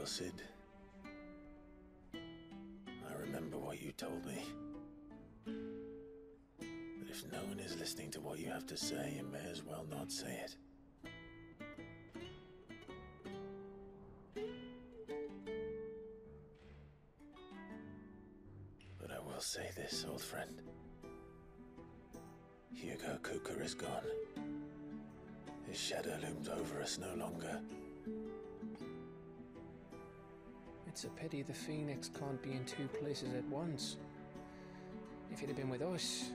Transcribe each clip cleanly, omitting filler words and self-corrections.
well, Cid. I remember what you told me. But if no one is listening to what you have to say, you may as well not say it. But I will say this, old friend. Hugo Kuka is gone. His shadow looms over us no longer. It's a pity the Phoenix can't be in two places at once. If he'd have been with us,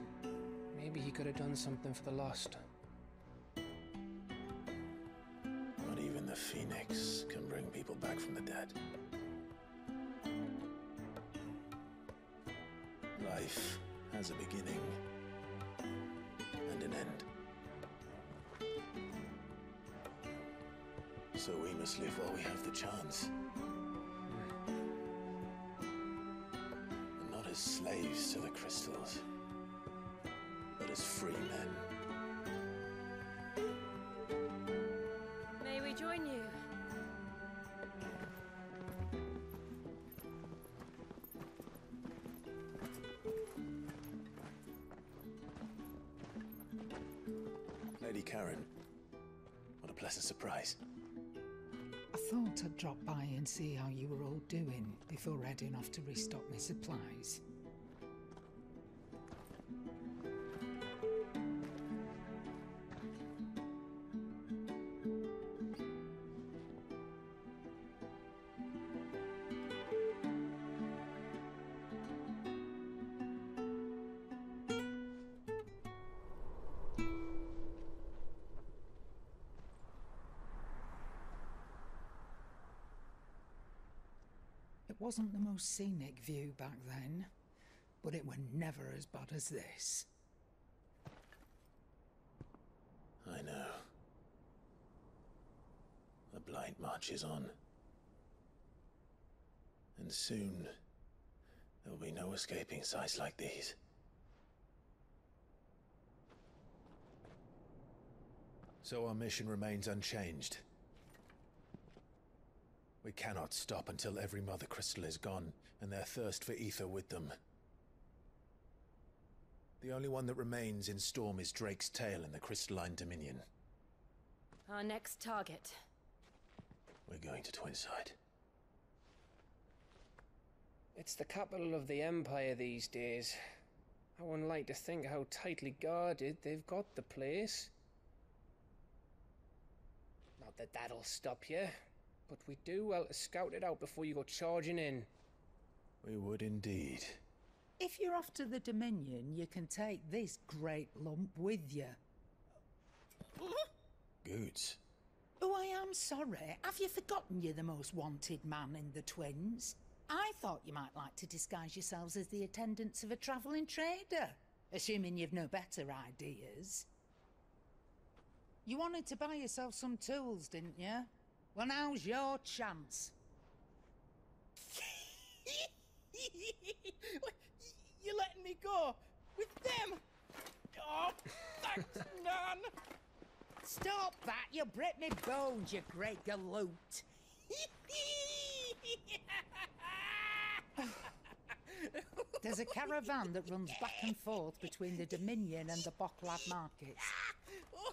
maybe he could have done something for the lost. Not even the Phoenix can bring people back from the dead. Life has a beginning and an end. So we must live while we have the chance. And not as slaves to the crystals, but as free men. May we join you? Lady Karen, what a pleasant surprise. I thought I'd drop by and see how you were all doing before heading off to restock my supplies. It wasn't the most scenic view back then, but it were never as bad as this. I know. The Blight marches on. And soon, there'll be no escaping sights like these. So our mission remains unchanged. We cannot stop until every Mother Crystal is gone, and their thirst for ether with them. The only one that remains in Storm is Drake's Tail in the Crystalline Dominion. Our next target. We're going to Twinside. It's the capital of the Empire these days. I wouldn't like to think how tightly guarded they've got the place. Not that that'll stop you, but we do well to scout it out before you go charging in. We would indeed. If you're off to the Dominion, you can take this great lump with you. Goods. Oh, I am sorry. Have you forgotten you're the most wanted man in the Twins? I thought you might like to disguise yourselves as the attendants of a travelling trader, assuming you've no better ideas. You wanted to buy yourself some tools, didn't you? Well, now's your chance. You're letting me go with them? Oh, thanks, Nan. Stop that! You'll break me bones, you great galoot. There's a caravan that runs back and forth between the Dominion and the Bocklad markets.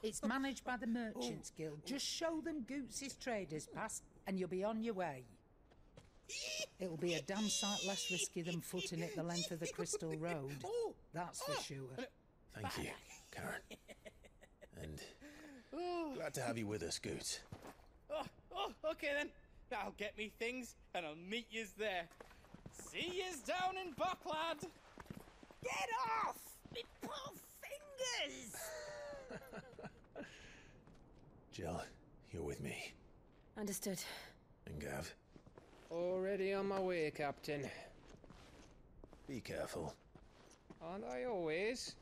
It's managed by the Merchants Guild. Just show them Goots' traders pass and you'll be on your way. It'll be a damn sight less risky than footing it the length of the Crystal Road. That's for sure. Thank you, Karen. And glad to have you with us, Goots. Okay then. I'll get me things and I'll meet yous there. See yous down in Bocklad. Get off! Me poor fingers! Jill, you're with me. Understood. And Gav, Already on my way, Captain. be careful. Aren't I always?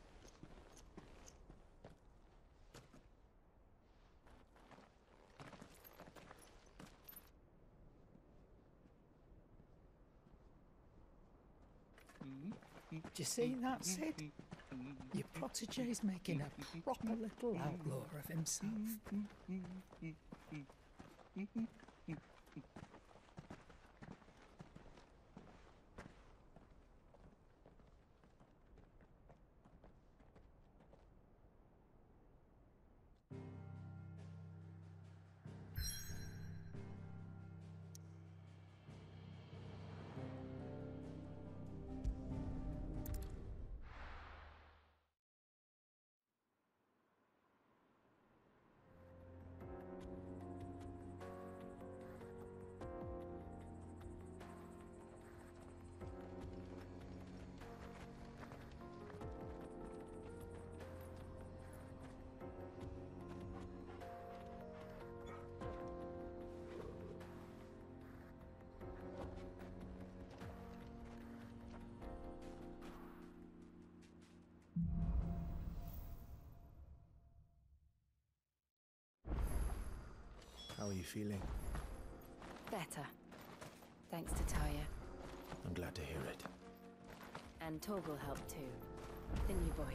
Do you see that, Sid? Your protégé's making a proper little outlaw of himself. How are you feeling? Better. Thanks to Taya. I'm glad to hear it. And Torgal helped too. The new boy.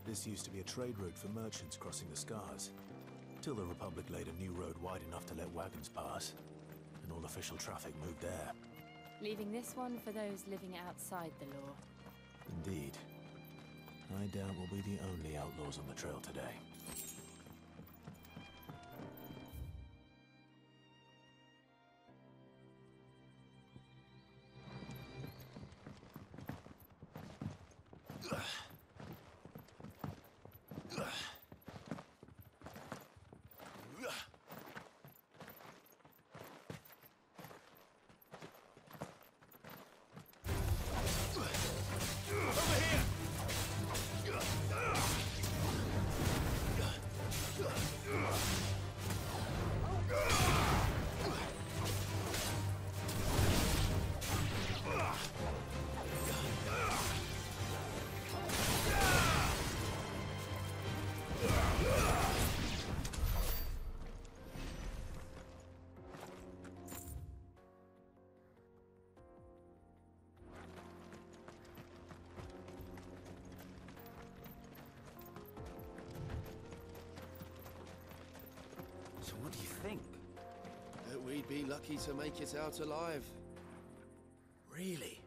This used to be a trade route for merchants crossing the Scars, till the Republic laid a new road wide enough to let wagons pass, and all official traffic moved there. Leaving this one for those living outside the law. Indeed. I doubt we'll be the only outlaws on the trail today. So what do you think? That we'd be lucky to make it out alive. Really?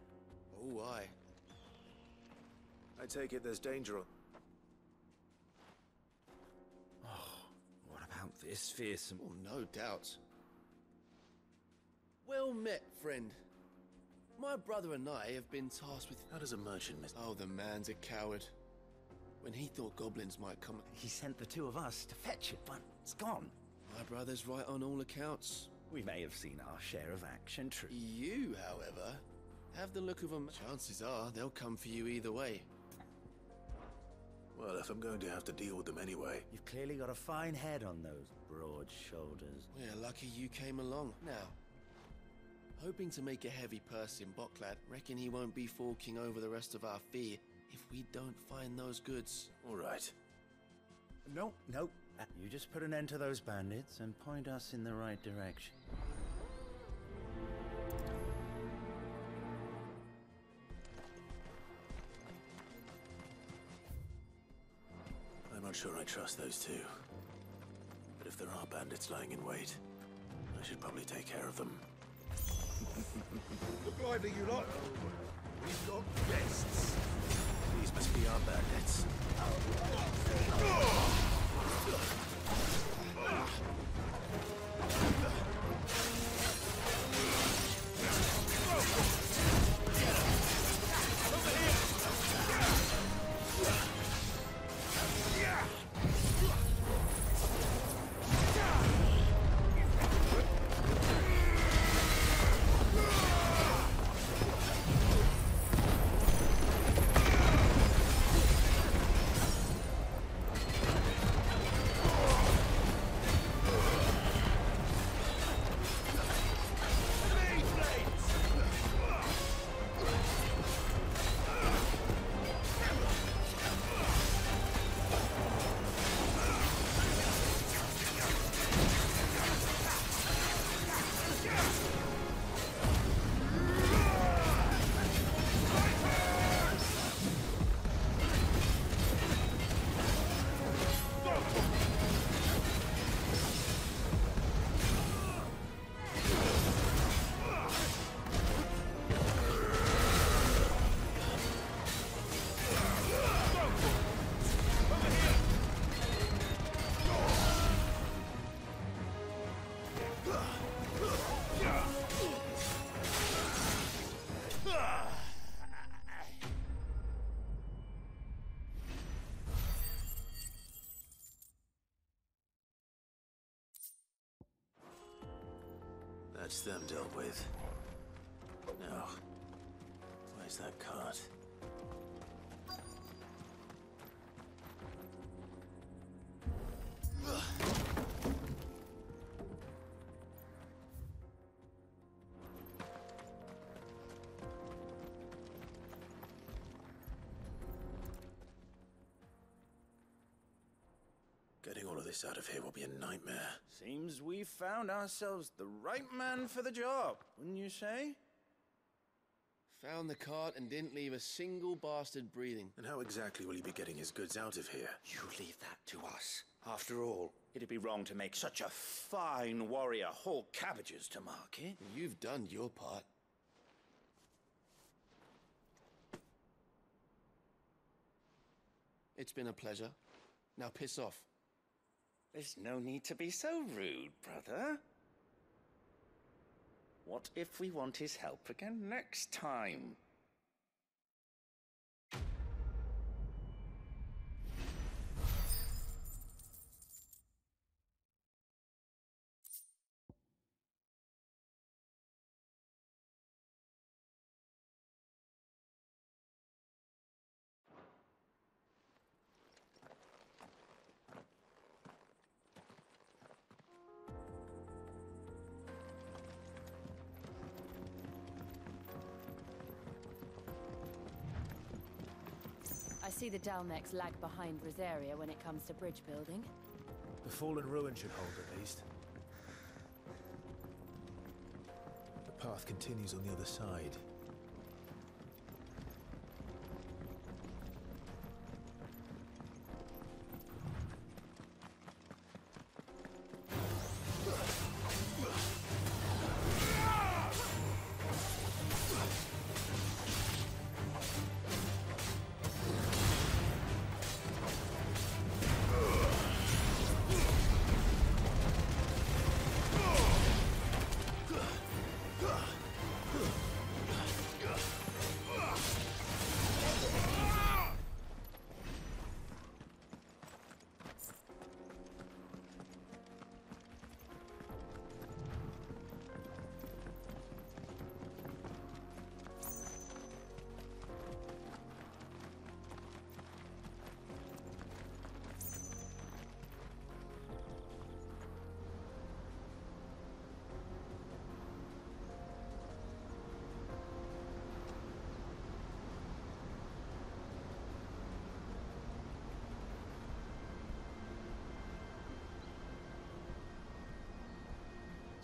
Oh, aye. I take it there's danger on... What about this fearsome... Oh, no doubt. Well met, friend. My brother and I have been tasked with... How does a merchant miss... Oh, the man's a coward. When he thought goblins might come... He sent the two of us to fetch it, but it's gone. My brother's right on all accounts. We may have seen our share of action, true. You, however, have the look of a... Chances are they'll come for you either way. Well, if I'm going to have to deal with them anyway... You've clearly got a fine head on those broad shoulders. We're lucky you came along. Now, hoping to make a heavy purse in Boklad, reckon he won't be forking over the rest of our fee if we don't find those goods. All right. No. You just put an end to those bandits and point us in the right direction. I'm not sure I trust those two. But if there are bandits lying in wait, I should probably take care of them. Look lively, you lot. We've got guests. These must be our bandits. That's them dealt with. Now, where's that cart? Getting all of this out of here will be a nightmare. Seems we've found ourselves the right man for the job, wouldn't you say? Found the cart and didn't leave a single bastard breathing. And how exactly will he be getting his goods out of here? You leave that to us. After all, it'd be wrong to make such a fine warrior haul cabbages to market. You've done your part. It's been a pleasure. Now piss off. There's no need to be so rude, brother. What if we want his help again next time? I see the Dalmex lag behind Rosaria when it comes to bridge building. The fallen ruin should hold at least. The path continues on the other side.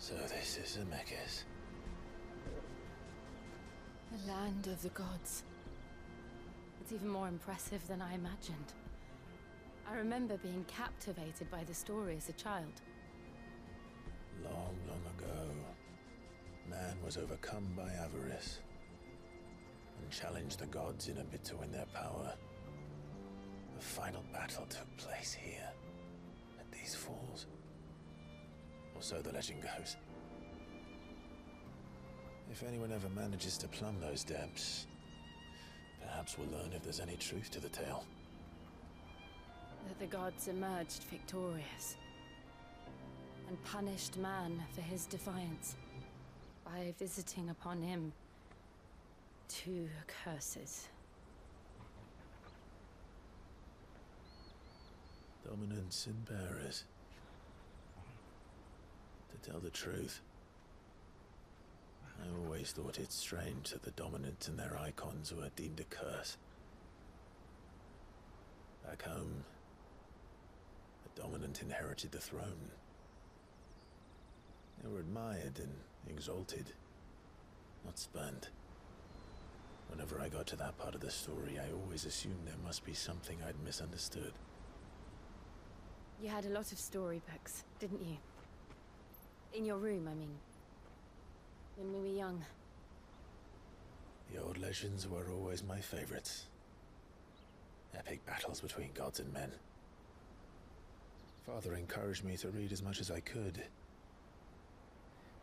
So this is Zemeckis. The land of the gods. It's even more impressive than I imagined. I remember being captivated by the story as a child. Long, long ago, man was overcome by avarice and challenged the gods in a bid to win their power. The final battle took place here, at these falls. Or so the legend goes. If anyone ever manages to plumb those depths, perhaps we'll learn if there's any truth to the tale. That the gods emerged victorious and punished man for his defiance by visiting upon him 2 curses. Dominants and bearers. To tell the truth, I always thought it strange that the dominants and their icons were deemed a curse. Back home, the dominant inherited the throne. They were admired and exalted, not spurned. Whenever I got to that part of the story, I always assumed there must be something I'd misunderstood. You had a lot of storybooks, didn't you? In your room, I mean. When we were young. The old legends were always my favorites. Epic battles between gods and men. Father encouraged me to read as much as I could.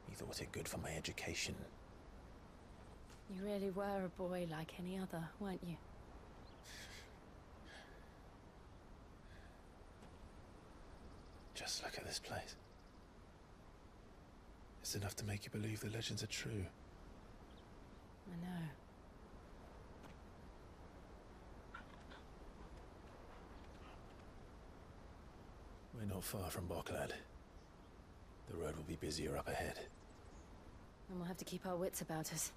He thought it good for my education. You really were a boy like any other, weren't you? Just look at this place. It's enough to make you believe the legends are true. I know. We're not far from Boklad. The road will be busier up ahead. And we'll have to keep our wits about us.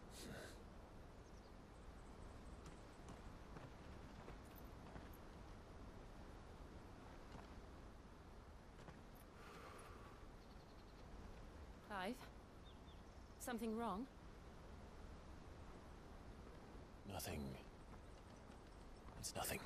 Clive? Something wrong? Nothing. It's nothing.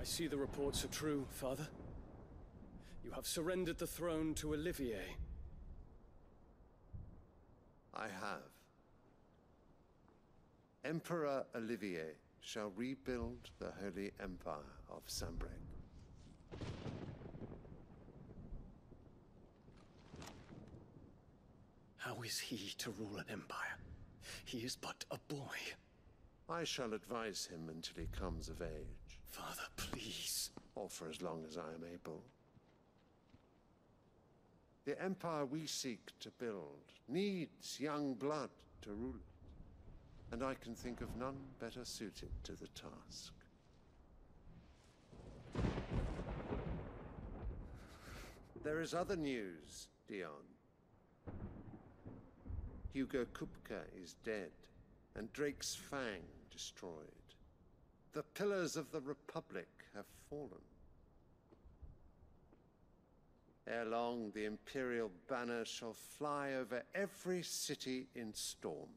I see the reports are true, Father. You have surrendered the throne to Olivier. I have. Emperor Olivier shall rebuild the Holy Empire of Sanbreque. How is he to rule an empire? He is but a boy. I shall advise him until he comes of age. Father, please. Or for as long as I am able. The empire we seek to build needs young blood to rule it, and I can think of none better suited to the task. There is other news, Dion. Hugo Kupka is dead, and Drake's Fang destroyed. The pillars of the Republic have fallen. Ere long, the Imperial banner shall fly over every city in Storm.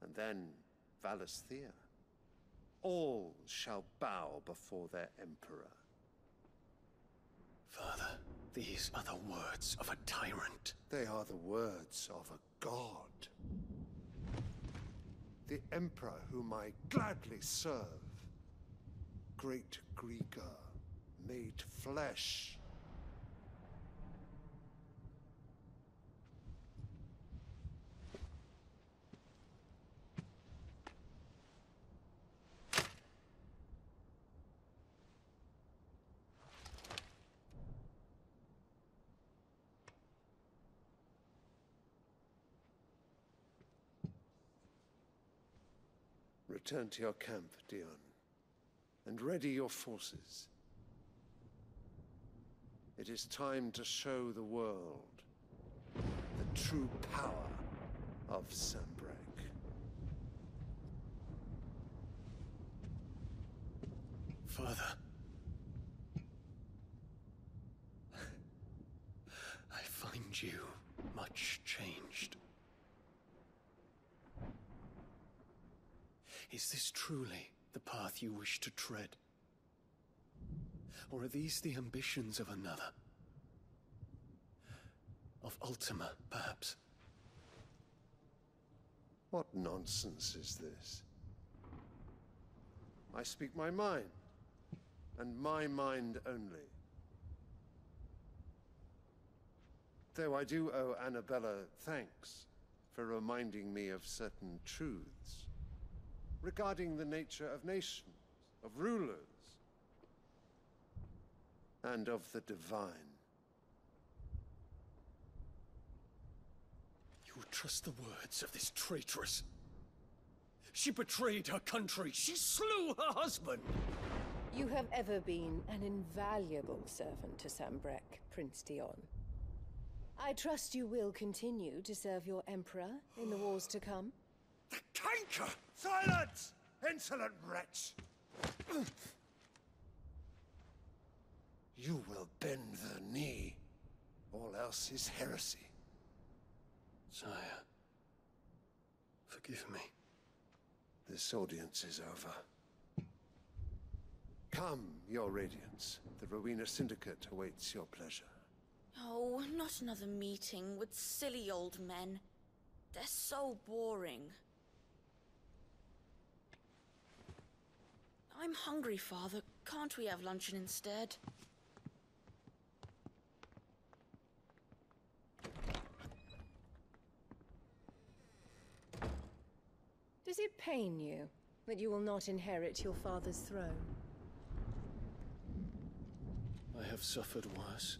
And then Valisthea. All shall bow before their Emperor. Father, these are the words of a tyrant. They are the words of a god. The Emperor whom I gladly serve. Great Greagor, made flesh. Return to your camp, Dion, and ready your forces. It is time to show the world the true power of Sanbreque. Father. I find you much changed. Is this truly the path you wish to tread? Or are these the ambitions of another? Of Ultima, perhaps? What nonsense is this? I speak my mind, and my mind only. Though I do owe Annabella thanks for reminding me of certain truths regarding the nature of nations, of rulers, and of the divine. You would trust the words of this traitress? She betrayed her country. She slew her husband. You have ever been an invaluable servant to Sanbreque, Prince Dion. I trust you will continue to serve your Emperor in the wars to come. The canker! Silence! Insolent wretch! You will bend the knee. All else is heresy. Sire, forgive me. This audience is over. Come, your Radiance. The Rowena Syndicate awaits your pleasure. Oh, not another meeting with silly old men. They're so boring. I'm hungry, Father. Can't we have luncheon instead? Does it pain you that you will not inherit your father's throne? I have suffered worse.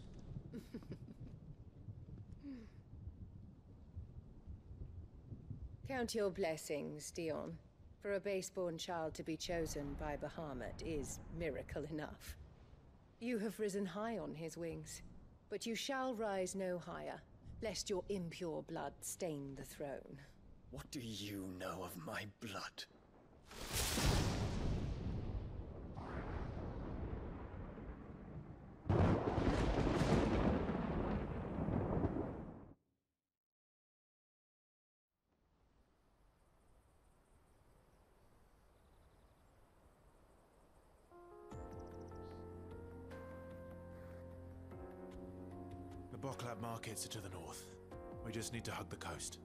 Count your blessings, Dion. For a base-born child to be chosen by Bahamut is miracle enough. You have risen high on his wings, but you shall rise no higher, lest your impure blood stain the throne. What do you know of my blood? The Boklab markets are to the north. We just need to hug the coast.